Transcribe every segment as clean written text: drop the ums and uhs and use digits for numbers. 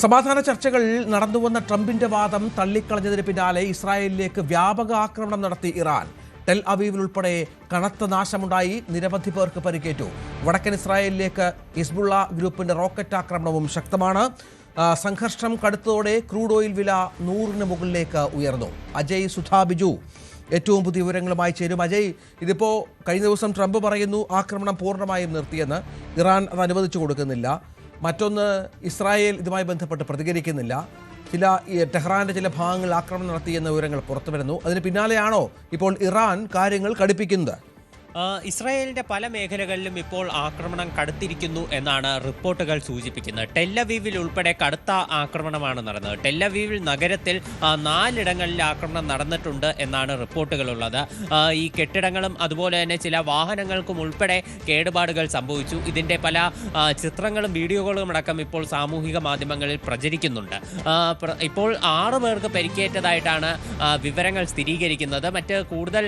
സമാധാന ചർച്ചകൾ നടന്നുവന്ന ട്രംപിന്റെ വാദം തള്ളിക്കളഞ്ഞതിന് പിന്നാലെ ഇസ്രായേലിലേക്ക് വ്യാപക ആക്രമണം നടത്തി ഇറാൻ. ടെൽ അവീവിൽ ഉൾപ്പെടെ കനത്ത നാശമുണ്ടായി, നിരവധി പേർക്ക് പരിക്കേറ്റു. വടക്കൻ ഇസ്രായേലിലേക്ക് ഹിസ്ബുള്ള ഗ്രൂപ്പിന്റെ റോക്കറ്റ് ആക്രമണവും ശക്തമാണ്. സംഘർഷം കടുത്തതോടെ ക്രൂഡ് ഓയിൽ വില 100-ന് മുകളിലേക്ക് ഉയർന്നു. അജയ് സുധാ ബിജു ഏറ്റവും പുതിയ വിവരങ്ങളുമായി ചേരും. അജയ്, ഇതിപ്പോൾ കഴിഞ്ഞ ദിവസം ട്രംപ് പറയുന്നു ആക്രമണം പൂർണ്ണമായും നിർത്തിയെന്ന്. ഇറാൻ അത് അനുവദിച്ചു കൊടുക്കുന്നില്ല. മറ്റൊന്ന്, ഇസ്രായേൽ ഇതുമായി ബന്ധപ്പെട്ട് പ്രതികരിക്കുന്നില്ല. ടെഹ്റാന്റെ ചില ഭാഗങ്ങളിൽ ആക്രമണം നടത്തിയെന്ന വിവരങ്ങൾ പുറത്തു വരുന്നു. അതിന് പിന്നാലെയാണോ ഇപ്പോൾ ഇറാൻ കാര്യങ്ങൾ കടുപ്പിക്കുന്നത്? ഇസ്രായേലിന്റെ പല മേഖലകളിലും ഇപ്പോൾ ആക്രമണം കടുത്തിരിക്കുന്നു എന്നാണ് റിപ്പോർട്ടുകൾ സൂചിപ്പിക്കുന്നത്. ടെല്ലവീവിൽ ഉൾപ്പെടെ കടുത്ത ആക്രമണമാണ് നടന്നത്. ടെല്ലവീവിൽ നഗരത്തിൽ 4 ഇടങ്ങളിൽ ആക്രമണം നടന്നിട്ടുണ്ട് എന്നാണ് റിപ്പോർട്ടുകളുള്ളത്. ഈ കെട്ടിടങ്ങളും അതുപോലെ തന്നെ ചില വാഹനങ്ങൾക്കും ഉൾപ്പെടെ കേടുപാടുകൾ സംഭവിച്ചു. ഇതിന്റെ പല ചിത്രങ്ങളും വീഡിയോകളും അടക്കം ഇപ്പോൾ സാമൂഹിക മാധ്യമങ്ങളിൽ പ്രചരിക്കുന്നുണ്ട്. ഇപ്പോൾ 6 പേർക്ക് പരിക്കേറ്റതായിട്ടാണ് വിവരങ്ങൾ സ്ഥിരീകരിക്കുന്നത്. മറ്റ് കൂടുതൽ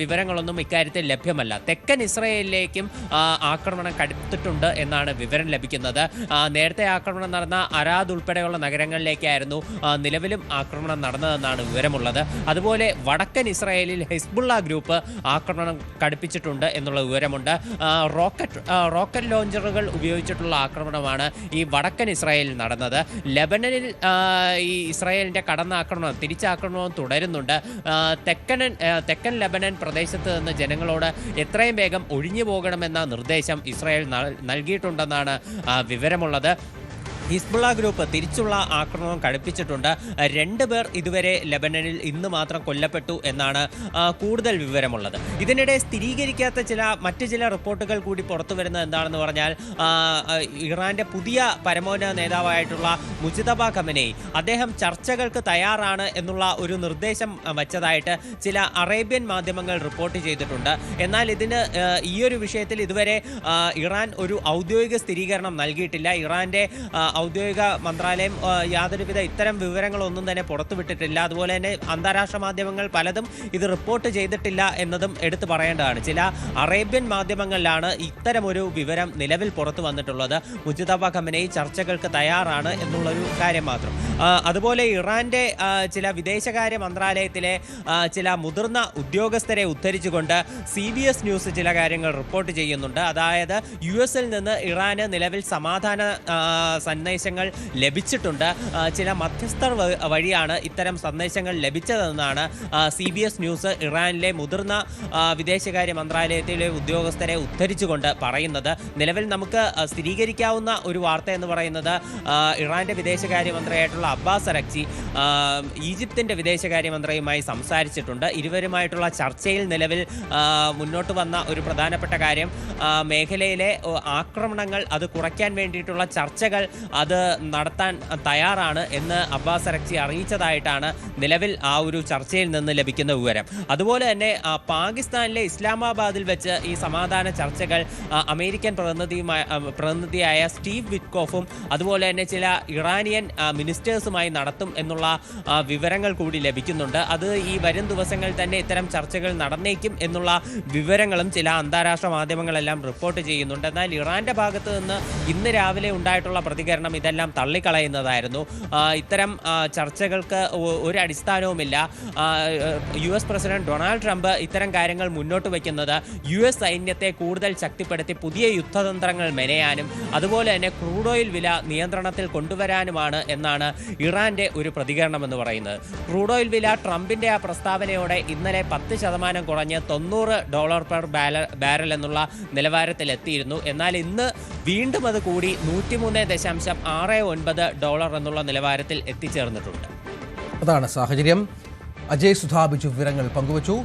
വിവരങ്ങളൊന്നും ഇക്കാര്യത്തിൽ ലഭ്യമല്ല. തെക്കൻ ഇസ്രായേലിലേക്കും ആക്രമണം കടുത്തിട്ടുണ്ട് എന്നാണ് വിവരം ലഭിക്കുന്നത്. നേരത്തെ ആക്രമണം നടന്ന അരാദ് ഉൾപ്പെടെയുള്ള നഗരങ്ങളിലേക്കായിരുന്നു നിലവിലും ആക്രമണം നടന്നതെന്നാണ് വിവരമുള്ളത്. അതുപോലെ വടക്കൻ ഇസ്രായേലിൽ ഹിസ്ബുള്ള ഗ്രൂപ്പ് ആക്രമണം കടുപ്പിച്ചിട്ടുണ്ട് എന്നുള്ള വിവരമുണ്ട്. റോക്കറ്റ് ലോഞ്ചറുകൾ ഉപയോഗിച്ചിട്ടുള്ള ആക്രമണമാണ് ഈ വടക്കൻ ഇസ്രായേലിൽ നടന്നത്. ലെബനനിൽ ഈ ഇസ്രായേലിന്റെ കടന്നാക്രമണം തിരിച്ചാക്രമണവും തുടരുന്നുണ്ട്. തെക്കൻ ലെബനൻ പ്രദേശത്ത് നിന്ന് ജനങ്ങളോട് എത്രയും വേഗം ഒഴിഞ്ഞു പോകണമെന്ന നിർദ്ദേശം ഇസ്രായേൽ നൽകിയിട്ടുണ്ടെന്നാണ് വിവരമുള്ളത്. ഹിസ്ബുള്ള ഗ്രൂപ്പ് തിരിച്ചുള്ള ആക്രമണം കടുപ്പിച്ചിട്ടുണ്ട്. 2 പേർ ഇതുവരെ ലെബനനിൽ ഇന്ന് മാത്രം കൊല്ലപ്പെട്ടു എന്നാണ് കൂടുതൽ വിവരമുള്ളത്. ഇതിനിടെ സ്ഥിരീകരിക്കാത്ത മറ്റ് ചില റിപ്പോർട്ടുകൾ കൂടി പുറത്തു വരുന്നത് എന്താണെന്ന് പറഞ്ഞാൽ, ഇറാന്റെ പുതിയ പരമോന്നത നേതാവായിട്ടുള്ള മുജ്തബ ഖമനേയി അദ്ദേഹം ചർച്ചകൾക്ക് തയ്യാറാണ് എന്നുള്ള ഒരു നിർദ്ദേശം വച്ചതായിട്ട് ചില അറേബ്യൻ മാധ്യമങ്ങൾ റിപ്പോർട്ട് ചെയ്തിട്ടുണ്ട്. എന്നാൽ ഈ ഒരു വിഷയത്തിൽ ഇതുവരെ ഇറാൻ ഒരു ഔദ്യോഗിക സ്ഥിരീകരണം നൽകിയിട്ടില്ല. ഇറാന്റെ ഔദ്യോഗിക മന്ത്രാലയം യാതൊരുവിധ ഇത്തരം വിവരങ്ങളൊന്നും തന്നെ പുറത്തുവിട്ടിട്ടില്ല. അതുപോലെ തന്നെ അന്താരാഷ്ട്ര മാധ്യമങ്ങൾ പലതും ഇത് റിപ്പോർട്ട് ചെയ്തിട്ടില്ല എന്നതും എടുത്തു പറയേണ്ടതാണ്. ചില അറേബ്യൻ മാധ്യമങ്ങളിലാണ് ഇത്തരമൊരു വിവരം നിലവിൽ പുറത്തു വന്നിട്ടുള്ളത്. മുജ്തബ ഖമനേയി ചർച്ചകൾക്ക് തയ്യാറാണ് എന്നുള്ളൊരു കാര്യം മാത്രം. അതുപോലെ ഇറാന്റെ ചില വിദേശകാര്യ മന്ത്രാലയത്തിലെ ചില മുതിർന്ന ഉദ്യോഗസ്ഥരെ ഉദ്ധരിച്ചുകൊണ്ട് CBS ന്യൂസ് ചില കാര്യങ്ങൾ റിപ്പോർട്ട് ചെയ്യുന്നുണ്ട്. അതായത് US-ൽ നിന്ന് ഇറാന് നിലവിൽ സമാധാന സന്ദേശങ്ങൾ ലഭിച്ചിട്ടുണ്ട്. ചില മധ്യസ്ഥർ വഴിയാണ് ഇത്തരം സന്ദേശങ്ങൾ ലഭിച്ചതെന്നാണ് CBS ന്യൂസ് ഇറാനിലെ മുതിർന്ന വിദേശകാര്യ മന്ത്രാലയത്തിലെ ഉദ്യോഗസ്ഥരെ ഉദ്ധരിച്ചുകൊണ്ട് പറയുന്നത്. നിലവിൽ നമുക്ക് സ്ഥിരീകരിക്കാവുന്ന ഒരു വാർത്ത എന്ന് പറയുന്നത്, ഇറാന്റെ വിദേശകാര്യമന്ത്രിയായിട്ടുള്ള അബ്ബാസ് അരക്ചി ഈജിപ്തിന്റെ വിദേശകാര്യമന്ത്രിയുമായി സംസാരിച്ചിട്ടുണ്ട്. ഇരുവരുമായിട്ടുള്ള ചർച്ചയിൽ നിലവിൽ മുന്നോട്ട് വന്ന ഒരു പ്രധാനപ്പെട്ട കാര്യം, മേഖലയിലെ ആക്രമണങ്ങൾ അത് കുറയ്ക്കാൻ വേണ്ടിയിട്ടുള്ള ചർച്ചകൾ അത് നടത്താൻ തയ്യാറാണ് എന്ന് അബ്ബാസ് അരക്ചി അറിയിച്ചതായിട്ടാണ് നിലവിൽ ആ ഒരു ചർച്ചയിൽ നിന്ന് ലഭിക്കുന്ന വിവരം. അതുപോലെ തന്നെ പാകിസ്ഥാനിലെ ഇസ്ലാമാബാദിൽ വെച്ച് ഈ സമാധാന ചർച്ചകൾ അമേരിക്കൻ പ്രതിനിധിയായ സ്റ്റീവ് വിറ്റ്കോഫും അതുപോലെ തന്നെ ചില ഇറാനിയൻ മിനിസ്റ്റേഴ്സുമായി നടത്തും എന്നുള്ള വിവരങ്ങൾ കൂടി ലഭിക്കുന്നുണ്ട്. അത് ഈ വരും ദിവസങ്ങളിൽ തന്നെ ഇത്തരം ചർച്ചകൾ നടന്നേക്കും എന്നുള്ള വിവരങ്ങളും ചില അന്താരാഷ്ട്ര മാധ്യമങ്ങളെല്ലാം റിപ്പോർട്ട് ചെയ്യുന്നുണ്ട്. എന്നാൽ ഇറാന്റെ ഭാഗത്ത് നിന്ന് ഇന്ന് രാവിലെ ഉണ്ടായിട്ടുള്ള പ്രതികരണം ഇതെല്ലാം തള്ളിക്കളയുന്നതായിരുന്നു. ഇത്തരം ചർച്ചകൾക്ക് ഒരു അടിസ്ഥാനവുമില്ല. US പ്രസിഡന്റ് ഡൊണാൾഡ് ട്രംപ് ഇത്തരം കാര്യങ്ങൾ മുന്നോട്ട് വയ്ക്കുന്നത് US സൈന്യത്തെ കൂടുതൽ ശക്തിപ്പെടുത്തി പുതിയ യുദ്ധതന്ത്രങ്ങൾ മെനയാനും അതുപോലെ തന്നെ ക്രൂഡ് ഓയിൽ വില നിയന്ത്രണത്തിൽ കൊണ്ടുവരാനുമാണ് എന്നാണ് ഇറാന്റെ ഒരു പ്രതികരണം എന്ന് പറയുന്നത്. ക്രൂഡ് ഓയിൽ വില ട്രംപിന്റെ ആ പ്രസ്താവനയോടെ ഇന്നലെ 10% കുറഞ്ഞ് $90 പെർ ബാരൽ എന്നുള്ള നിലവാരത്തിലെത്തിയിരുന്നു. എന്നാൽ ഇന്ന് വീണ്ടും അത് കൂടി $103.69 എന്നുള്ള നിലവാരത്തിൽ എത്തിച്ചേർന്നിട്ടുണ്ട്. അതാണ് സാഹചര്യം. അജയ് സുധാ ബിജു വിവരങ്ങൾ പങ്കുവച്ചു.